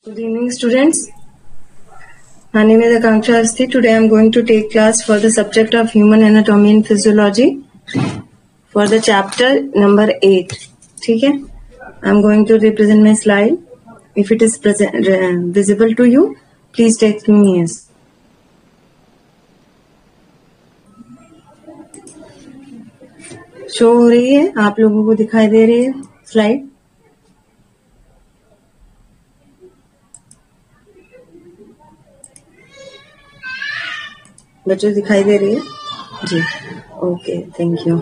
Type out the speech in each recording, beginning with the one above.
Good evening, students. My name is Akanksha Asthi. Today I am going to take class for the subject of human anatomy and physiology for the chapter number 8. ठीक है? I am going to represent my slide. If it is visible to you, please text me yes. Show हो रही है, आप लोगों को दिखाई दे रही है स्लाइड? बच्चों दिखाई दे रही है जी? Okay, thank you.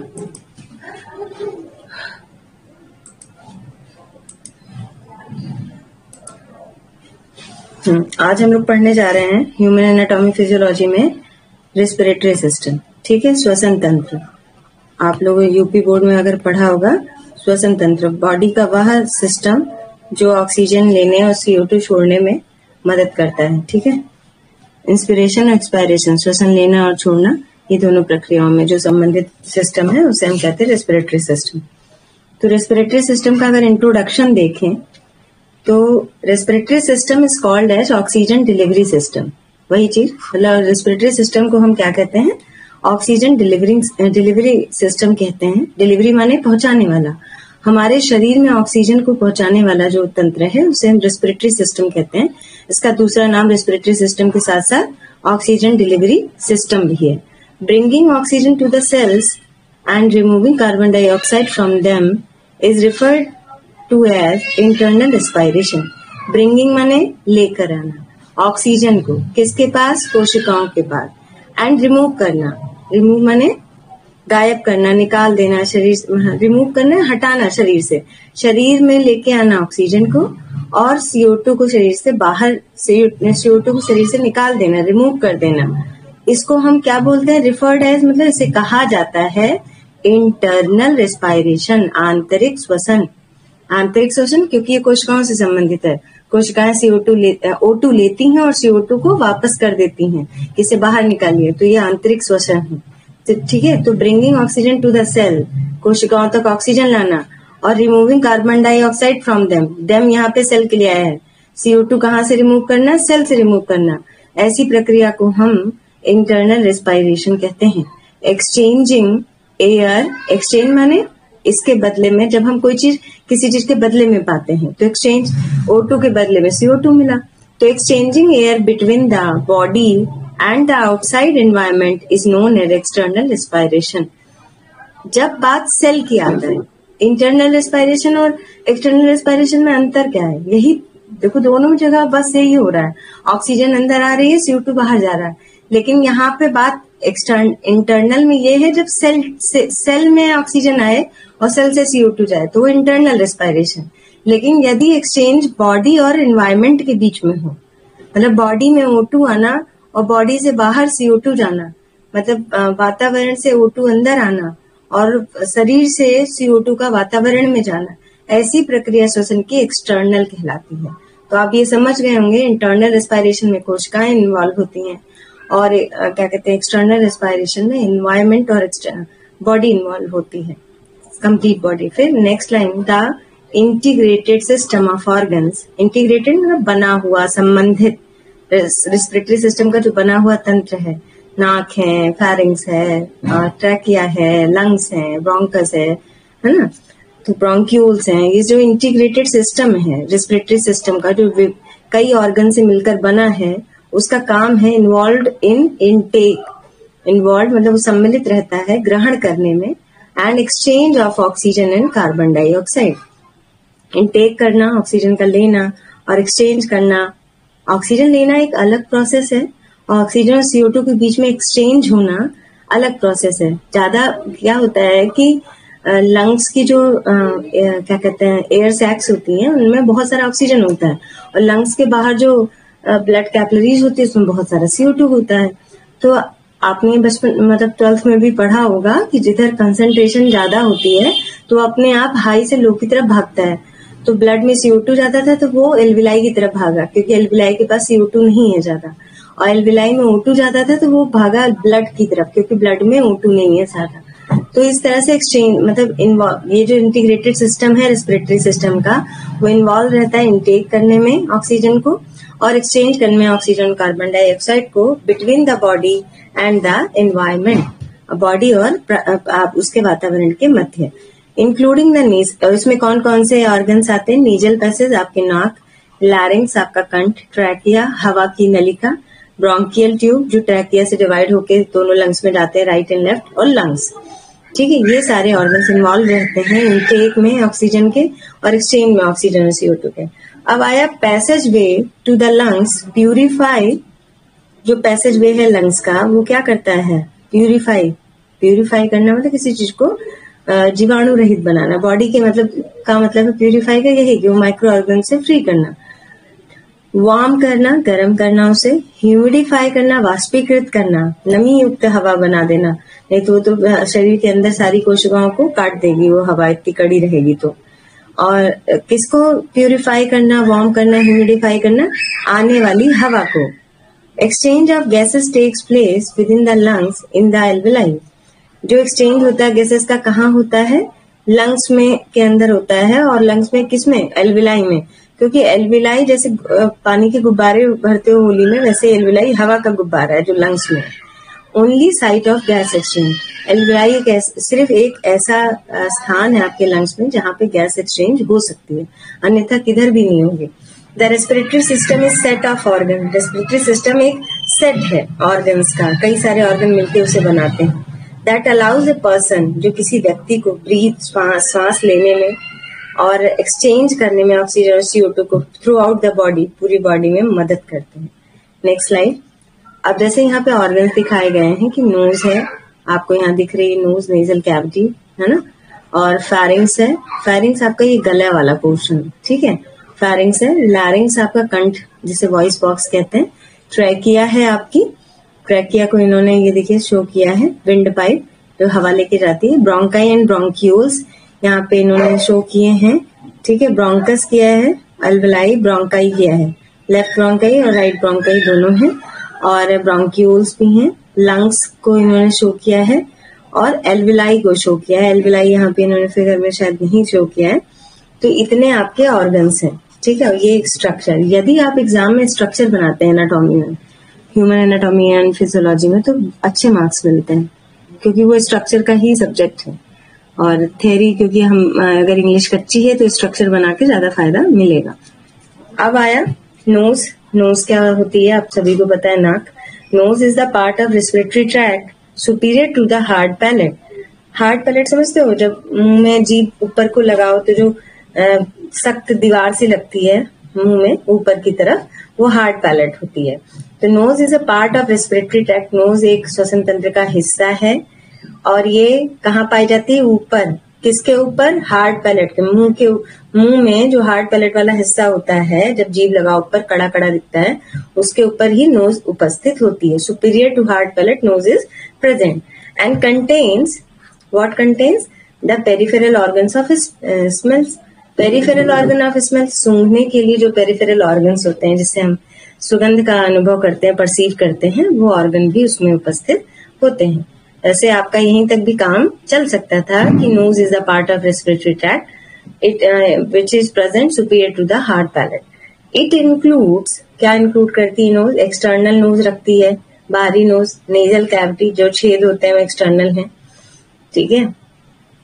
आज हम लोग पढ़ने जा रहे हैं ह्यूमन एनाटॉमी फिजियोलॉजी में रेस्पिरेटरी सिस्टम। ठीक है, श्वसन तंत्र। आप लोगों यूपी बोर्ड में अगर पढ़ा होगा, श्वसन तंत्र बॉडी का वह सिस्टम जो ऑक्सीजन लेने और CO2 छोड़ने में मदद करता है। ठीक है, इंस्पिरेशन और एक्सपायरेशन, श्वसन लेना और छोड़ना, ये दोनों प्रक्रियाओं में जो संबंधित सिस्टम है उसे हम कहते हैं रेस्पिरेटरी सिस्टम। तो रेस्पिरेटरी सिस्टम का अगर इंट्रोडक्शन देखें तो respiratory system is called as oxygen delivery system. वही चीज, मतलब रेस्पिरेटरी सिस्टम को हम क्या कहते हैं? ऑक्सीजन डिलीवरी सिस्टम कहते हैं। डिलीवरी माने पहुंचाने वाला, हमारे शरीर में ऑक्सीजन को पहुंचाने वाला जो तंत्र है उसे हम रेस्पिरेटरी सिस्टम कहते हैं। इसका दूसरा नाम रेस्पिरेटरी सिस्टम के साथ साथ ऑक्सीजन डिलीवरी सिस्टम भी है। Bringing oxygen to the cells and removing carbon dioxide from them is referred to as internal respiration. Bringing माने लेकर आना ऑक्सीजन को, किसके पास? कोशिकाओं के पास। एंड रिमूव करना, रिमूव माने गायब करना, निकाल देना, शरीर रिमूव करना, हटाना शरीर से, शरीर में लेके आना ऑक्सीजन को, और CO2 को शरीर से बाहर, CO2 को शरीर से निकाल देना, रिमूव कर देना। इसको हम क्या बोलते हैं? रिफर्ड एज, मतलब इसे कहा जाता है इंटरनल रेस्पिरेशन, आंतरिक श्वसन। आंतरिक श्वसन क्योंकि ये कोशिकाओं से संबंधित है। कोशिकाएं O2 लेती हैं और CO2 को वापस कर देती हैं, इसे बाहर निकालिए, तो ये आंतरिक श्वसन है। ठीक है, तो bringing oxygen to the cell, कोशिकाओं तक ऑक्सीजन लाना, और removing carbon dioxide from them यहाँ पे सेल के लिए आया है। CO2 कहाँ से रिमूव करना? सेल से रिमूव करना। ऐसी प्रक्रिया को हम इंटरनल रेस्पिरेशन कहते हैं। एक्सचेंजिंग एयर, एक्सचेंज माने इसके बदले में, जब हम कोई चीज किसी चीज के बदले में पाते हैं, तो एक्सचेंज, O2 के बदले में CO2 मिला, तो exchanging air between the body and the outside environment is known as external respiration. जब बात सेल की आता है, इंटरनल रेस्पिरेशन और एक्सटर्नल रेस्पिरेशन में अंतर क्या है? यही देखो, दोनों जगह बस यही हो रहा है, ऑक्सीजन अंदर आ रही है, CO2 बाहर जा रहा है। लेकिन यहाँ पे बात इंटरनल में ये है, जब सेल में ऑक्सीजन आए और सेल से CO2 जाए तो वो इंटरनल रेस्पिरेशन। लेकिन यदि एक्सचेंज बॉडी और एनवायरमेंट के बीच में हो, मतलब बॉडी में O2 आना और बॉडी से बाहर CO2 जाना, मतलब वातावरण से O2 अंदर आना और शरीर से CO2 का वातावरण में जाना, ऐसी प्रक्रिया श्वसन की एक्सटर्नल कहलाती है। तो आप ये समझ गए होंगे, इंटरनल रेस्पिरेशन में कोशिकाएं इन्वॉल्व होती हैं, और क्या कहते हैं, एक्सटर्नल रेस्पिरेशन में एनवायरमेंट और बॉडी इन्वॉल्व होती है, कंप्लीट बॉडी। फिर next line, the integrated system of organs. Integrated मतलब बना हुआ, संबंधित। रेस्पिरेटरी सिस्टम का जो बना हुआ तंत्र है, नाक है, फेरिंग्स है, ट्रैकिया है, लंग्स है, ब्रोंकस है ना, तो ब्रोंक्यूल्स हैं। ये जो इंटीग्रेटेड सिस्टम है रेस्पिरेटरी सिस्टम का, जो कई ऑर्गन से मिलकर बना है, उसका काम है इन्वॉल्व इन इनटेक। इन्वॉल्व मतलब वो सम्मिलित रहता है ग्रहण करने में, and exchange of oxygen and carbon dioxide. Intake करना, ऑक्सीजन का लेना, और एक्सचेंज करना। ऑक्सीजन लेना एक अलग प्रोसेस है, ऑक्सीजन और CO2 के बीच में एक्सचेंज होना अलग प्रोसेस है। ज्यादा क्या होता है कि लंग्स की जो क्या कहते हैं, एयर सैक्स होती हैं, उनमें बहुत सारा ऑक्सीजन होता है, और लंग्स के बाहर जो ब्लड कैपिलरीज होती है उसमें बहुत सारा CO2 होता है। तो आपने बचपन, मतलब 12th में भी पढ़ा होगा कि जिधर कंसंट्रेशन ज्यादा होती है तो अपने आप हाई से लो की तरफ भागता है। तो ब्लड में CO2 जाता था तो वो एल्विलाई की तरफ भागा, क्योंकि एल्विलाई के पास CO2 नहीं है ज्यादा, और एल्विलाई में O2 जाता था तो वो भागा ब्लड की तरफ, क्योंकि ब्लड में O2 नहीं है ज्यादा। तो इस तरह से एक्सचेंज मतलब ये जो इंटीग्रेटेड सिस्टम है रेस्पिरेटरी सिस्टम का, वो इन्वॉल्व रहता है इंटेक करने में ऑक्सीजन को और एक्सचेंज करने में ऑक्सीजन कार्बन डाइऑक्साइड को between the body and the environment, body और उसके वातावरण के मध्य, इंक्लूडिंग द नीज। और इसमें कौन कौन से ऑर्गन्स आते हैं? नीजल पैसेज आपके नाक, लैरिंग्स आपका कंठ, ट्रैकिया हवा की नलिका, ब्रोंकियल ट्यूब जो ट्रैकिया से डिवाइड होकर दोनों लंग्स में जाते हैं, राइट एंड लेफ्ट, और लंग्स। ठीक है, ये सारे ऑर्गन्स इन्वॉल्व रहते हैं इनटेक में ऑक्सीजन के और एक्सचेंज में ऑक्सीजन और CO2 के। अब आया passage way to the lungs, purify. जो पैसेज वे है लंग्स का वो क्या करता है? प्यूरिफाई करना मतलब किसी चीज को जीवाणु रहित बनाना। बॉडी के मतलब है प्यूरिफाई का यही कि वो माइक्रो ऑर्गन से फ्री करना। वार्म करना, गर्म करना उसे। ह्यूमिडिफाई करना, वाष्पीकृत करना, नमी युक्त हवा बना देना, नहीं तो वो तो शरीर के अंदर सारी कोशिकाओं को काट देगी वो हवा, इतनी कड़ी रहेगी तो। और किसको प्यूरिफाई करना, वार्म करना, ह्यूमिडिफाई करना? आने वाली हवा को। Exchange of gases takes place within the lungs in the alveoli. जो एक्सचेंज होता है गैसेस का कहाँ होता है? लंग्स में के अंदर होता है। और लंग्स में किसमें? एल्वेलाई में। क्योंकि एल्वेलाई जैसे पानी के गुब्बारे भरते हो होली में, वैसे एल्वेलाई हवा का गुब्बारा है जो लंग्स में। Only site of gas exchange. Alveoli सिर्फ एक ऐसा स्थान है आपके लंग्स में जहाँ पे गैस एक्सचेंज हो सकती है, अन्यथा किधर भी नहीं होगी। The respiratory system is set of organ. Respiratory system एक सेट है ऑर्गन्स का, कई सारे ऑर्गन मिलकर उसे बनाते हैं। दैट अलाउज ए पर्सन, जो किसी व्यक्ति को ब्रीथ, सांस लेने में और एक्सचेंज करने में ऑक्सीजन और CO2 को थ्रू आउट द बॉडी, पूरी बॉडी में मदद करते हैं। Next slide. अब जैसे यहाँ पे ऑर्गन्स दिखाए गए हैं कि नोज है, आपको यहाँ दिख रही है नोज, नेजल कैविटी है ना, और फेरिंग्स है। फेरिंग्स आपका ये गला वाला पोर्शन, ठीक है, फेरिंग्स है। लैरिंग्स आपका कंठ, जिसे वॉइस बॉक्स कहते हैं। ट्रैकिया है आपकी, ट्रैकिया को इन्होंने ये देखिए शो किया है, विंड पाइप जो हवा लेके जाती है। ब्रोंकाई एंड ब्रोंक्यूल्स यहाँ पे इन्होंने शो किए हैं, ठीक है। ब्रोंकस किया है, अल्वेलाई, ब्रोंकाई किया है, लेफ्ट ब्रोंकाई और राइट ब्रोंकाई दोनों हैं, और ब्रोंक्यूल्स भी हैं। लंग्स को इन्होंने शो किया है और एल्वेलाई को शो किया है। एल्वेलाई यहाँ पे इन्होंने फिगर में शायद नहीं शो किया है। तो इतने आपके ऑर्गन्स हैं, ठीक है। ये एक स्ट्रक्चर, यदि आप एग्जाम में स्ट्रक्चर बनाते हैं एनाटॉमी में, ह्यूमन एनाटॉमी एंड फिजियोलॉजी में, तो अच्छे मार्क्स मिलते हैं, क्योंकि वो स्ट्रक्चर का ही सब्जेक्ट है। और थ्योरी, क्योंकि हम अगर इंग्लिश कच्ची है तो स्ट्रक्चर बना के ज्यादा फायदा मिलेगा। अब आया नोज। नोज क्या होती है? आप सभी को पता है, नाक। Nose is the part of respiratory tract superior to the hard palate. Hard palate समझते हो? जब मुंह में जीभ ऊपर को लगाओ तो जो सख्त दीवार सी लगती है मुंह में ऊपर की तरफ, वो हार्ड पैलेट होती है। तो nose is a part of respiratory tract. Nose एक श्वसन तंत्र का हिस्सा है और ये कहाँ पाई जाती है? ऊपर। किसके ऊपर? हार्ड पैलेट के। मुंह में जो हार्ड पैलेट वाला हिस्सा होता है, जब जीभ लगा ऊपर कड़ा कड़ा दिखता है, उसके ऊपर ही नोज उपस्थित होती है। Superior to hard palate nose is present and contains what? Contains the peripheral organs of smells. Peripheral organ of smell, सूंघने के लिए जो पेरिफेरल ऑर्गन्स होते हैं, जिससे हम सुगंध का अनुभव करते हैं, परसीव करते हैं, वो ऑर्गन भी उसमें उपस्थित होते हैं। ऐसे आपका यहीं तक भी काम चल सकता था कि nose is the part of respiratory tract which is present superior to the hard palate. It includes, क्या इंक्लूड करती है नोज? एक्सटर्नल नोज रखती है, बाहरी नोज, नेजल कैविटी, जो छेद होते हैं वो एक्सटर्नल है, ठीक है,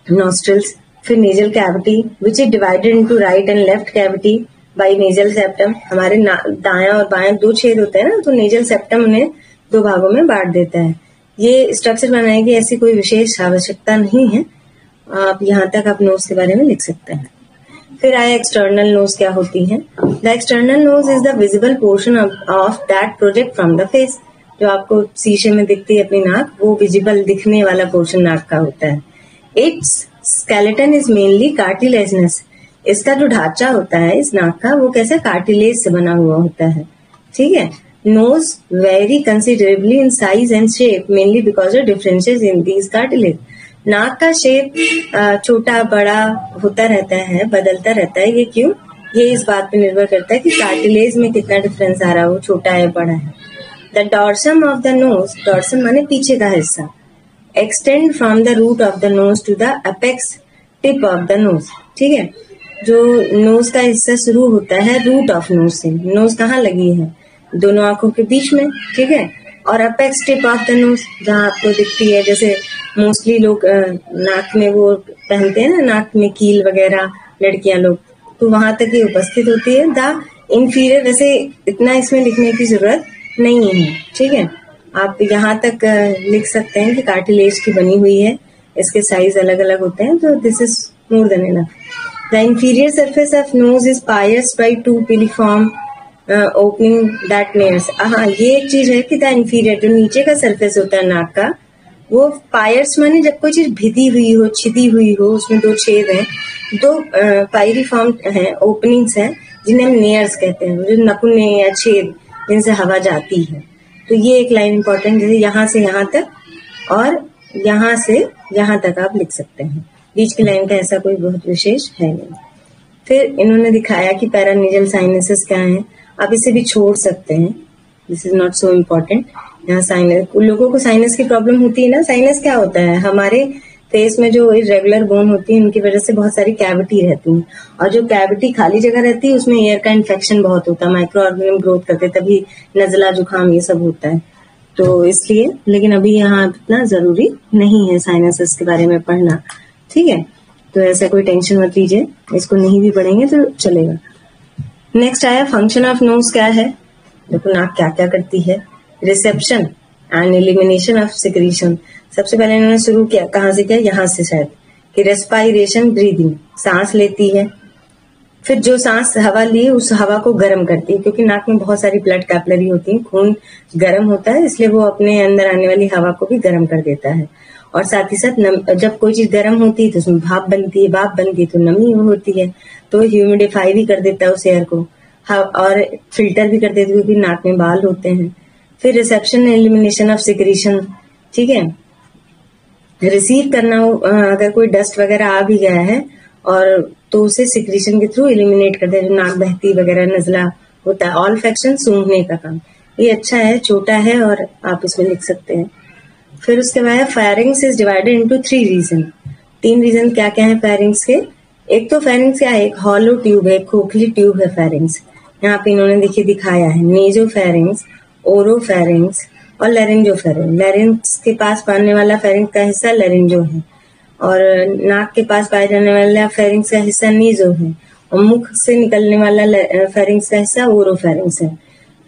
नॉस्ट्रल्स। फिर nasal cavity which is divided into right and left cavity by nasal septum. हमारे दायां और बायां दो छेद होते हैं ना, तो नेजल सेप्टम उन्हें दो भागों में बांट देता है। ये स्ट्रक्चर बनाने की ऐसी कोई विशेष आवश्यकता नहीं है, आप यहाँ तक आप नोज के बारे में लिख सकते हैं। फिर आया एक्सटर्नल नोज क्या होती है? The external nose is the visible portion of that project from the face. जो आपको शीशे में दिखती है अपनी नाक, वो विजिबल दिखने वाला पोर्शन नाक का होता है। It's skeleton is mainly cartilaginous. इसका जो ढांचा होता है इस नाक का, वो कैसे? कार्टिलेज से बना हुआ होता है, ठीक है। Nose very considerably in size and shape mainly because of differences in these cartilage. नाक का शेप छोटा बड़ा होता रहता है, बदलता रहता है। ये क्यों? ये इस बात पे निर्भर करता है कि कार्टिलेज में कितना डिफरेंस आ रहा है, वो छोटा है बड़ा है। The dorsum of the nose, dorsum माने पीछे का हिस्सा, extend from the root of the nose to the apex tip of the nose. ठीक है, जो नोज का हिस्सा शुरू होता है रूट ऑफ नोज से, नोज कहाँ लगी है, दोनों आंखों के बीच में। ठीक है, और apex tip of the knows जहाँ आपको दिखती है, जैसे मोस्टली लोग नाक में वो पहनते हैं ना, नाक में कील वगैरह लड़कियां लोग, तो वहां तक ये उपस्थित होती है। द इंफीरियर, वैसे इतना इसमें लिखने की जरूरत नहीं है। ठीक है, आप यहाँ तक लिख सकते हैं कि कार्टिलेज की बनी हुई है, इसके साइज अलग अलग होते हैं, तो this is more than enough. The inferior surface of nose is pierced by two piriform opening that nares. हाँ, ये एक चीज है कि द इंफीरियर, जो नीचे का सरफेस होता है नाक का, वो पायर्स माने जब कोई चीज भिदी हुई हो, छिदी हुई हो, उसमें दो छेद हैं, दो पायरिफॉर्म हैं, ओपनिंग्स हैं, जिन्हें हम नेयर्स कहते हैं, जो नकुने या छेद जिनसे हवा जाती है। तो ये एक लाइन इंपॉर्टेंट, जैसे यहाँ से यहाँ तक और यहाँ से यहाँ तक आप लिख सकते हैं। बीच की लाइन का ऐसा कोई बहुत विशेष है नहीं। फिर इन्होंने दिखाया कि पैरानेजल साइनसेस क्या हैं, आप इसे भी छोड़ सकते हैं, this is not so important. यहाँ साइनस, लोगों को साइनस की प्रॉब्लम होती है ना। साइनस क्या होता है, हमारे फेस में जो इरेगुलर बोन होती है उनकी वजह से बहुत सारी कैविटी रहती है, और जो कैविटी खाली जगह रहती है उसमें एयर का इन्फेक्शन बहुत होता है, माइक्रो ऑर्गेनिज्म ग्रोथ करते, तभी नजला जुकाम ये सब होता है। तो इसलिए, लेकिन अभी यहाँ इतना जरूरी नहीं है साइनसेस के बारे में पढ़ना। ठीक है, तो ऐसा कोई टेंशन मत लीजिए, इसको नहीं भी पढ़ेंगे तो चलेगा। नेक्स्ट आया फंक्शन ऑफ नोज क्या है। देखो नाक क्या क्या करती है, reception and elimination of secretion. सबसे पहले इन्होंने शुरू किया, कहाँ से किया, यहाँ से शायद, कि रेस्पायरेशन ब्रीदिंग, सांस लेती है, फिर जो सांस हवा ली उस हवा को गर्म करती है, क्योंकि नाक में बहुत सारी ब्लड कैपिलरी होती है, खून गर्म होता है, इसलिए वो अपने अंदर आने वाली हवा को भी गर्म कर देता है। और साथ ही साथ जब कोई चीज गर्म होती है तो उसमें भाप बनती है, भाप बनती है तो नमी होती है, तो ह्यूमिडिफाई भी कर देता है उस एयर को, और फिल्टर भी कर देता है, क्योंकि नाक में बाल होते हैं। फिर रिसेप्शन एलिमिनेशन ऑफ सिक्रीशन। ठीक है, रिसीव करना हो, अगर कोई डस्ट वगैरह आ भी गया है और तो उसे सिक्रीशन के थ्रू एलिमिनेट कर दे, जो नाक बहती वगैरह नजला होता है। ऑल्फैक्शन, सूंघने का काम, ये अच्छा है, छोटा है और आप इसमें लिख सकते हैं। फिर उसके बाद pharynx is divided into 3 region. 3 region क्या क्या है फेरिंग्स के। एक तो फेरिंग्स क्या है, एक हॉलो ट्यूब है, खोखली ट्यूब है फेरिंग्स। यहाँ पे इन्होंने देखिए दिखाया है, नेजोफेरिंग्स, ओरोफेरिंग्स और लैरिंजोफेरिंग्स। लैरिंग्स के पास पाने वाला फेरिंग्स का हिस्सा लैरिंजो है, और नाक के पास पाए जाने वाला फेरिंग्स का हिस्सा नीजो है, और मुख से निकलने वाला फेरिंग्स का हिस्सा ओरोफेरिंग्स है।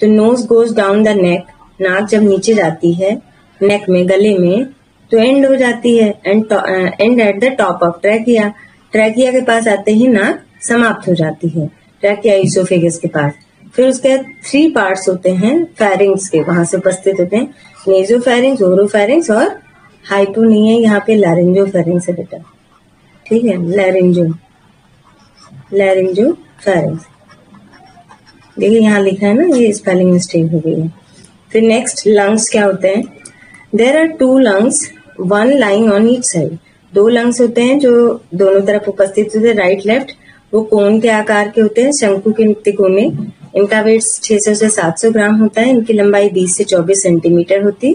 तो nose goes down the neck, नाक जब नीचे जाती है नेक में, गले में, तो एंड हो जाती है, and at the top of trachea. Trachea के पास आते ही नाक समाप्त हो जाती है, ट्रैकिया इसोफेगस के पास। फिर उसके 3 पार्ट्स होते हैं फेरिंग्स के, वहां से उपस्थित होते हैं, नेजोफेरिंग्स, ओरोफेरिंग्स और हाइपो नहीं है यहाँ पे, लैरिंजोफेरिंग्स है बेटा। ठीक है, लैरिंजोफेरिंग्स। देखिए यहाँ लिखा है ना, ये स्पेलिंग मिस्टेक हो गई है। फिर नेक्स्ट लंग्स क्या होते हैं। There are 2 lungs, 1 lying on each side। 2 lungs होते हैं जो दोनों तरफ उपस्थित होते हैं, राइट लेफ्ट। वो कोन के आकार के होते हैं, शंकु के तिकोने। इनका वेट 600 से 700 ग्राम होता है, इनकी लंबाई 20 से 24 सेंटीमीटर होती है।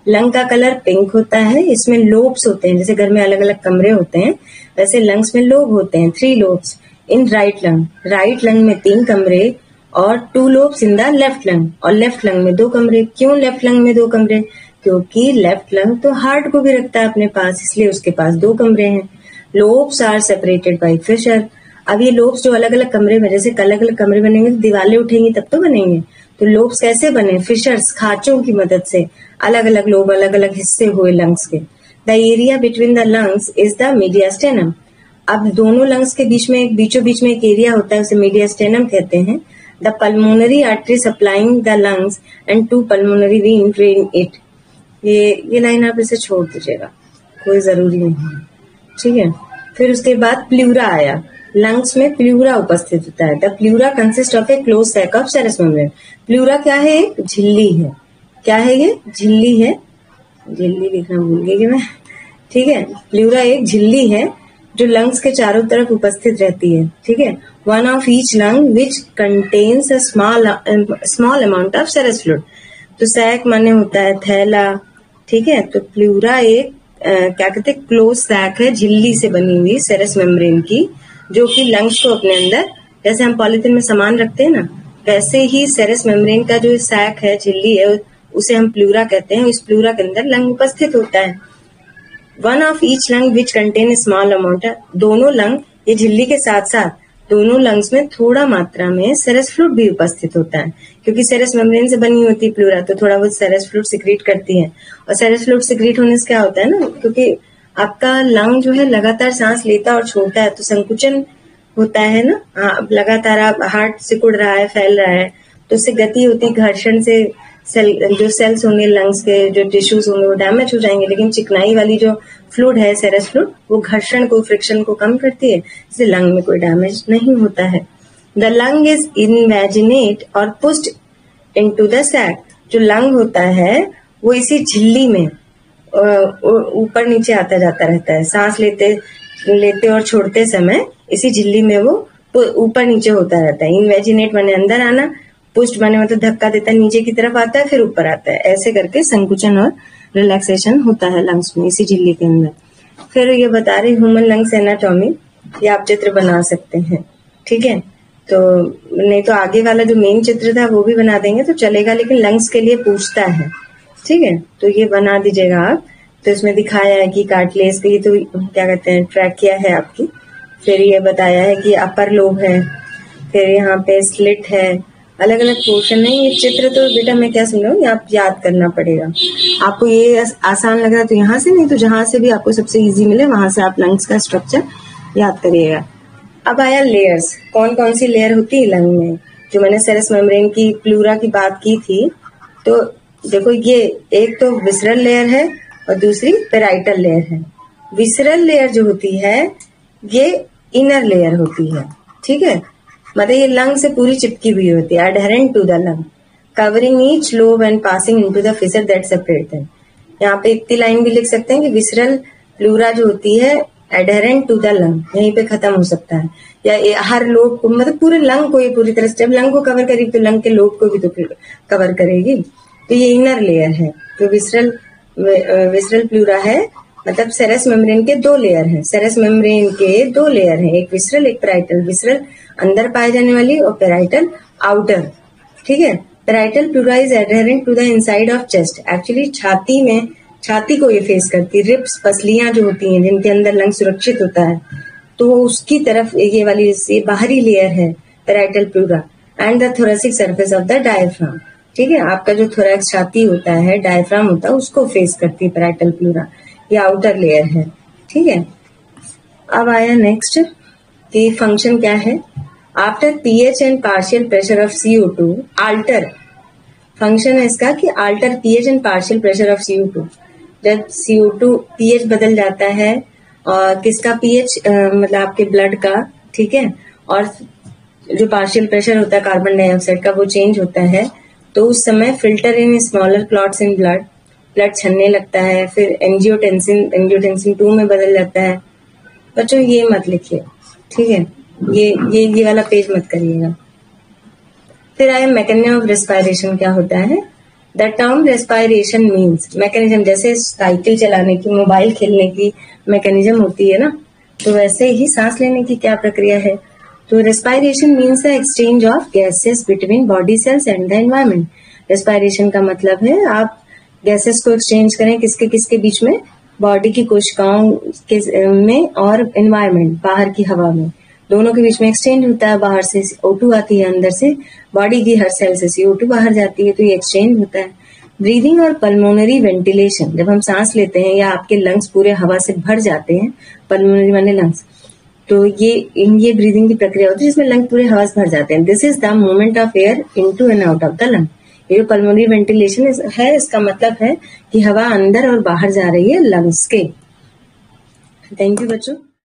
लंग का कलर पिंक होता है, इसमें लोब्स होते हैं, जैसे घर में अलग अलग कमरे होते हैं वैसे लंग्स में लोब होते हैं, 3 lobes in right lung. Right lung में 3 कमरे और 2 lobes in the left lung, और लेफ्ट लंग में 2 कमरे। क्यों लेफ्ट लंग में 2 कमरे, क्योंकि लेफ्ट लंग तो हार्ट को भी रखता है अपने पास, इसलिए उसके पास 2 कमरे हैं। Lobes are separated by fissure. अब ये लोब्स जो अलग अलग कमरे में, जैसे अलग अलग कमरे बनेंगे तो दीवारें उठेंगी तब तो बनेंगे, तो लोब्स कैसे बने, फिशर्स, खांचों की मदद से अलग अलग लोब, अलग अलग हिस्से हुए लंग्स के। The area between the lungs is the mediastinum. अब दोनों लंग्स के बीच में बीचों बीच में एक एरिया होता है, उसे मीडियास्टेनम कहते हैं। The pulmonary artery supplying the lungs and 2 pulmonary vein drain it. ये लाइन आप इसे छोड़ दीजिएगा, कोई जरूरी नहीं है। ठीक है, फिर उसके बाद प्लूरा आया। लंग्स में प्लूरा उपस्थित होता है। The pleura consist of a close sac of serous membrane. Pleura क्या है, एक झिल्ली है। क्या है ये, झिल्ली है, झिल्ली लिखना भूल गई मैं। ठीक है, प्लूरा एक झिल्ली है जो लंग्स के चारों तरफ उपस्थित रहती है। ठीक है, one of each lung which contains a small amount of serous fluid. तो सैक माने होता है थैला। ठीक है, तो प्लूरा एक क्या कहते हैं, क्लोज सैक है, झिल्ली से बनी हुई सेरस मेम्ब्रेन की, जो कि लंग्स को अपने अंदर, जैसे हम पॉलिथीन में सामान रखते हैं ना, वैसे ही सेरस मेम्ब्रेन का जो सैक है, झिल्ली है, उसे हम प्लूरा कहते हैं। इस प्लूरा के अंदर लंग उपस्थित होता है। One of each lung which contain small amount, दोनों लंग, ये झिल्ली के साथ साथ दोनों लंग्स में थोड़ा मात्रा में सेरस फ्लूइड भी उपस्थित होता है, क्योंकि सेरस मेम्ब्रेन से बनी होती है प्लूरा, तो थोड़ा बहुत सेरस फ्लूइड सिक्रीट करती है। और सेरस फ्लूइड सिक्रीट होने से क्या होता है ना, क्योंकि आपका लंग जो है लगातार सांस लेता और छोड़ता है, तो संकुचन होता है ना, लगातार आप हार्ट सिकुड़ रहा है, फैल रहा है, तो उससे गति होती है, घर्षण से जो सेल्स होंगे लंग्स के, जो टिश्यूज होंगे वो डैमेज हो जाएंगे। लेकिन चिकनाई वाली जो फ्लूइड है, सेरस फ्लूइड, वो घर्षण को, फ्रिक्शन को कम करती है, इससे लंग में कोई डैमेज नहीं होता है। द लंग इज इनवेजिनेट और पुश्ड इनटू द सैक, जो लंग होता है वो इसी झिल्ली में ऊपर नीचे आता जाता रहता है, सांस लेते और छोड़ते समय इसी झिल्ली में वो ऊपर नीचे होता रहता है। इनवेजिनेट माने अंदर आना, पुष्ट माने मतलब धक्का देता है, नीचे की तरफ आता है, फिर ऊपर आता है, ऐसे करके संकुचन और रिलैक्सेशन होता है लंग्स में, इसी झिल्ली के अंदर। फिर ये बता रहे ह्यूमन लंग्स एनाटॉमी, ये आप चित्र बना सकते हैं, ठीक है। तो नहीं तो आगे वाला जो मेन चित्र था वो भी बना देंगे तो चलेगा, लेकिन लंग्स के लिए पूछता है, ठीक है, तो ये बना दीजिएगा आप। तो इसमें दिखाया है कि कार्टिलेज की, तो क्या कहते हैं, ट्रैकिया है आपकी, फिर ये बताया है कि अपर लोब है, फिर यहाँ पे स्लिट है, अलग अलग पोर्शन है। ये चित्र तो बेटा मैं क्या समझाऊं, आप याद करना पड़ेगा। आपको ये आसान लग रहा है तो यहाँ से, नहीं तो जहां से भी आपको सबसे इजी मिले वहां से आप लंग्स का स्ट्रक्चर याद करिएगा। अब आया लेयर्स, कौन कौन सी लेयर होती है लंग में, जो मैंने सेरस मेम्ब्रेन की, प्लूरा की बात की थी। तो देखो, ये एक तो विसरल लेयर है और दूसरी पेराइटल लेयर है। विसरल लेयर जो होती है ये इनर लेयर होती है, ठीक है, मतलब ये लंग से पूरी चिपकी हुई होती है, adherent to the lung, covering each lobe and passing into the fissure that separate them. यहाँ पे इतनी लाइन भी लिख सकते हैं कि विसरल प्लूरा जो होती है एडहेरेंट टू द लंग, यहीं पे खत्म हो सकता है, या हर लोब को, मतलब पूरे लंग को, ये पूरी तरह से जब लंग को कवर करेगी तो लंग के लोब को भी तो कवर करेगी। तो ये इनर लेयर है। तो विसरल प्लूरा है, मतलब सेरस मेम्ब्रेन के दो लेयर हैं, सेरस मेम्ब्रेन के दो लेयर हैं, एक विसरल एक पेराइटल। विसरल अंदर पाए जाने वाली और पेराइटल आउटर, ठीक है। Parietal pleura is adherent to the inside of chest, actually छाती में, छाती को ये फेस करती है, रिब्स, पसलियां जो होती हैं जिनके अंदर लंग सुरक्षित होता है, तो उसकी तरफ ये वाली ये बाहरी लेयर है parietal pleura. And the thoracic surface of the diaphragm, ठीक है, आपका जो थोरैक्स छाती होता है, डायफ्राम होता है, उसको फेस करती है पेराइटल प्लूरा, ये आउटर लेयर है, ठीक है। अब आया नेक्स्ट कि फंक्शन क्या है। After pH and partial pressure of CO2, alter, function है इसका कि alter pH and partial pressure of CO2। जब CO2 पीएच बदल जाता है, और किसका पीएच, मतलब आपके ब्लड का, ठीक है, और जो पार्शियल प्रेशर होता है कार्बन डाइऑक्साइड का, वो चेंज होता है, तो उस समय filter in smaller clots in blood, blood छनने लगता है, फिर एंजियोटेंसिन 2 में बदल जाता है। बच्चों ये मत लिखिए, ठीक है, ये वाला पेज मत करिएगा। फिर आया मैकेनिज्म ऑफ रेस्पिरेशन, क्या होता है। The term respiration means, mechanism जैसे साइकिल चलाने की, मोबाइल खेलने की मैकेनिज्म होती है ना, तो वैसे ही सांस लेने की क्या प्रक्रिया है। तो respiration means the exchange of gases between body cells and the environment. Respiration का मतलब है आप गैसेस को एक्सचेंज करें, किसके किसके बीच में, बॉडी की कोशिकाओं के में और एनवायरमेंट, बाहर की हवा में, दोनों के बीच में एक्सचेंज होता है। बाहर से O2 आती है, अंदर से बॉडी की हर सेल से CO2 बाहर जाती है, तो ये एक्सचेंज होता है। ब्रीदिंग और पल्मोनरी वेंटिलेशन, जब हम सांस लेते हैं या आपके लंग्स पूरे हवा से भर जाते हैं, पल्मोनरी माने लंग्स, तो ये ब्रीदिंग की प्रक्रिया होती है जिसमें लंग पूरे हवा से भर जाते हैं। This is the movement of air into and out of the lung. ये जो पल्मोनरी वेंटिलेशन है, इसका मतलब है कि हवा अंदर और बाहर जा रही है लंग्स के। थैंक यू बच्चों।